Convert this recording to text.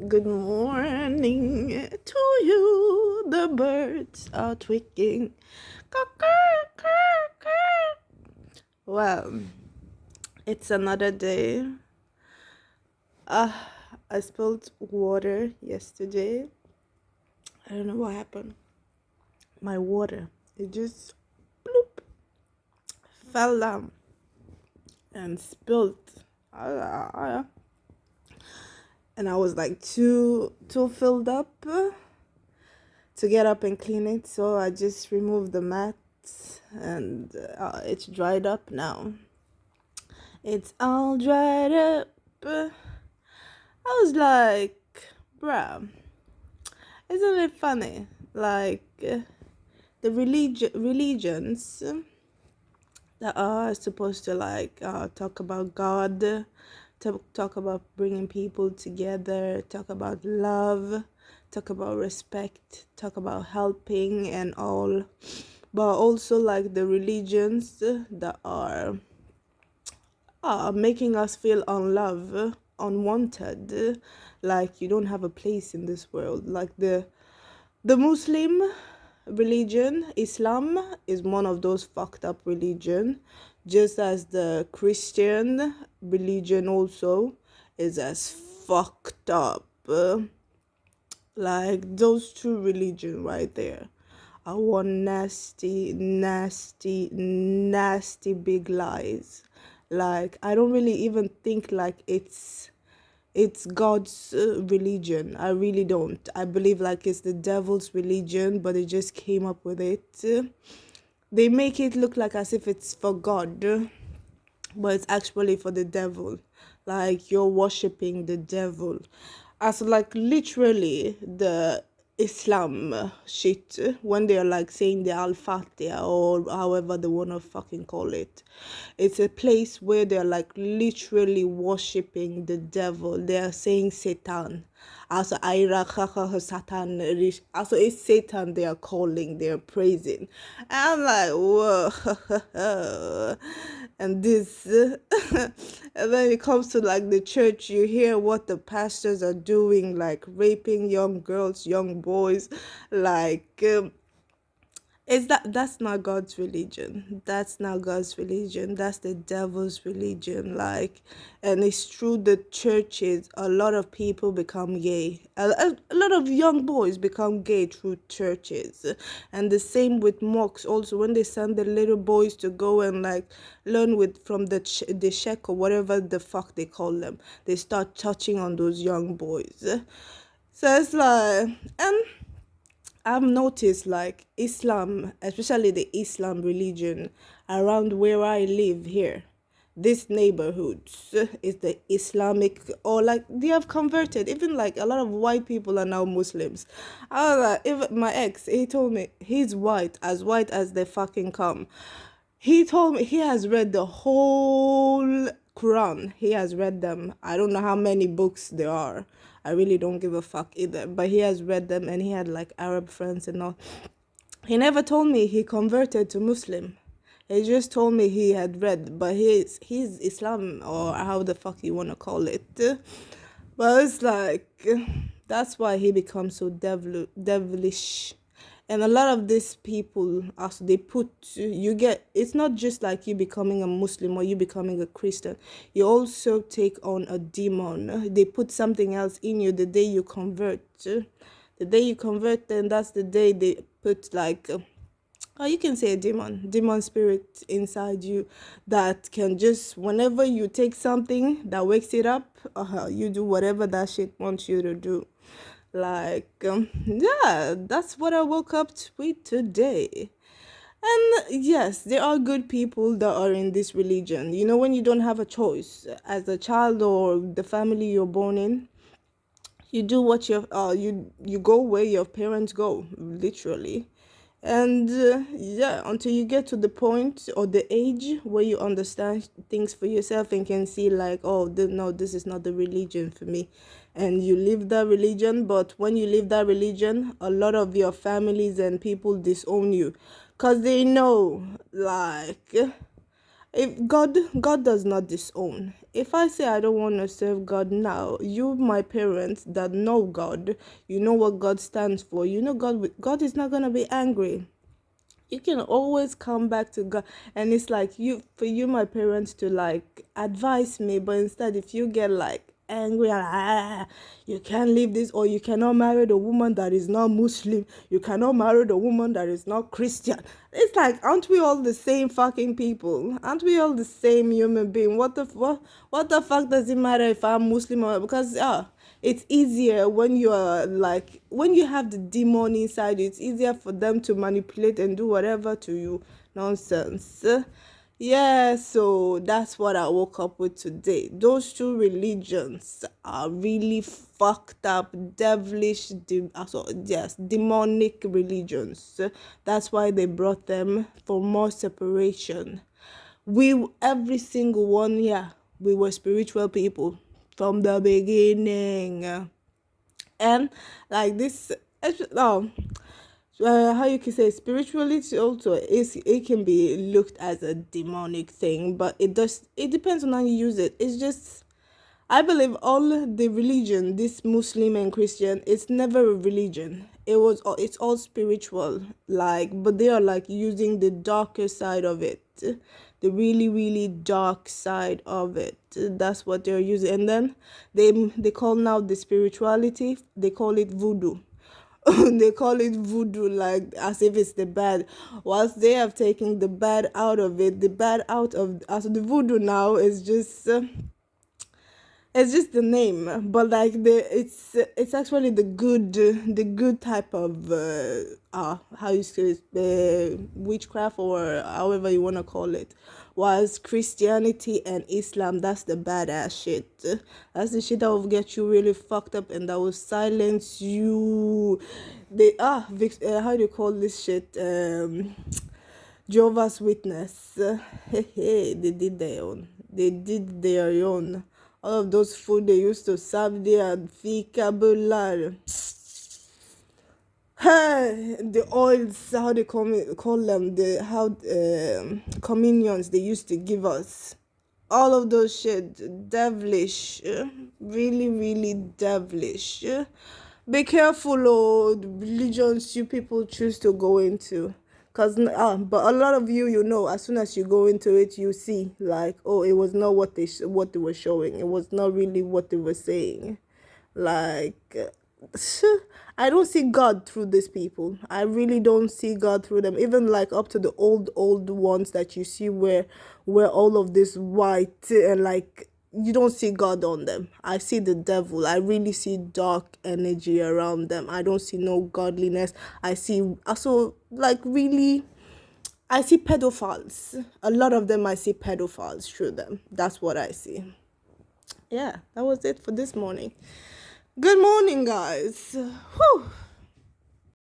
Good morning to you. The birds are tweaking. Well, it's another day. Uh, I spilled water yesterday. I don't know what happened. My water, it just bloop, fell down and spilled. Uh, and I was like too filled up to get up and clean it, so I just removed the mat and it's dried up now. It's all dried up. I was like, bruh, isn't it funny? Like, the religions that are supposed to talk about God, talk about bringing people together, talk about love, talk about respect, talk about helping and all, but also like the religions that are making us feel unloved, unwanted, like you don't have a place in this world. Like the Muslim religion, Islam, is one of those fucked up religion, just as the Christian religion also is as fucked up. Like those two religion right there are one nasty, nasty, nasty big lies. Like I don't really even think like it's God's religion. I really don't. I believe like it's the devil's religion, but they just came up with it. They make it look like as if it's for God, but it's actually for the devil. Like you're worshiping the devil. As like literally the Islam shit, when they're like saying the Al-Fatiha or however they wanna fucking call it. It's a place where they're like literally worshiping the devil. They're saying Satan. Also, Satan. Also, it's Satan they are calling, they're praising. And I'm like, whoa. And this, and then it comes to like the church, you hear what the pastors are doing, like raping young girls, young boys, like, is that's not God's religion. That's not God's religion. That's the devil's religion. Like, and it's through the churches a lot of people become gay. A lot of young boys become gay through churches, and the same with mosques. Also, when they send the little boys to go and like learn with from the sheikh or whatever the fuck they call them, they start touching on those young boys. So it's like, and I've noticed like Islam, especially the Islam religion around where I live here. This neighborhoods is the Islamic, or like they have converted. Even like a lot of white people are now Muslims. I was like, even my ex, he told me he's white as they fucking come. He told me he has read the whole Quran. He has read them. I don't know how many books there are. I really don't give a fuck either. But he has read them and he had like Arab friends and all. He never told me he converted to Muslim. He just told me he had read, but he's Islam or how the fuck you wanna call it. But it's like that's why he becomes so devilish. And a lot of these people, as they put, you get, it's not just like you becoming a Muslim or you becoming a Christian. You also take on a demon. They put something else in you the day you convert. The day you convert, then that's the day they put like or you can say a demon spirit inside you that can just, whenever you take something that wakes it up, you do whatever that shit wants you to do. Like, yeah, that's what I woke up with today. And yes, there are good people that are in this religion. You know, when you don't have a choice as a child or the family you're born in, you do what you go where your parents go, literally. And yeah, until you get to the point or the age where you understand things for yourself and can see like, oh, no, this is not the religion for me, and you live that religion. But when you live that religion, a lot of your families and people disown you because they know, like, If God does not disown. If I say I don't want to serve God now, you, my parents that know God, you know what God stands for, you know God is not going to be angry. You can always come back to God. And it's like, you, for you, my parents, to like advise me, but instead if you get like angry and you can't leave this, or you cannot marry the woman that is not Muslim, you cannot marry the woman that is not Christian. It's like, aren't we all the same fucking people? Aren't we all the same human being? What the fuck does it matter if I'm Muslim or, because it's easier when you are like, when you have the demon inside you, it's easier for them to manipulate and do whatever to you. Nonsense. Yeah, so that's what I woke up with today. Those two religions are really fucked up, devilish, yes, demonic religions. That's why they brought them for more separation. We, every single one here, we were spiritual people from the beginning. And like this, how you can say spirituality also is, it can be looked as a demonic thing, but it depends on how you use it. It's just, I believe all the religion, this Muslim and Christian, it's never a religion. It's all spiritual, like, but they are like using the darker side of it, the really, really dark side of it. That's what they're using. And then they call now the spirituality, they call it voodoo. They call it voodoo, like as if it's the bad, whilst they have taken the bad out of it. The bad out of, as the voodoo now is just it's just the name, but like it's actually the good type of how you say it, witchcraft, or however you want to call it. Was Christianity and Islam, that's the badass shit. That's the shit that will get you really fucked up and that will silence you. They how do you call this shit, Jehovah's Witness. Hey, they did their own. All of those food they used to serve there, vocabulary. Hey, the oils, how they call them, the how communions they used to give us. All of those shit, devilish, really, really devilish. Be careful, oh, the religions you people choose to go into. But a lot of you know, as soon as you go into it, you see, like, oh, it was not what they were showing. It was not really what they were saying. Like, I don't see God through these people. I really don't see God through them. Even like up to the old ones that you see where all of this white and like, you don't see God on them. I see the devil. I really see dark energy around them. I don't see no godliness. I see also like really, I see pedophiles. A lot of them, I see pedophiles through them. That's what I see. Yeah, that was it for this morning. Good morning, guys. Whew.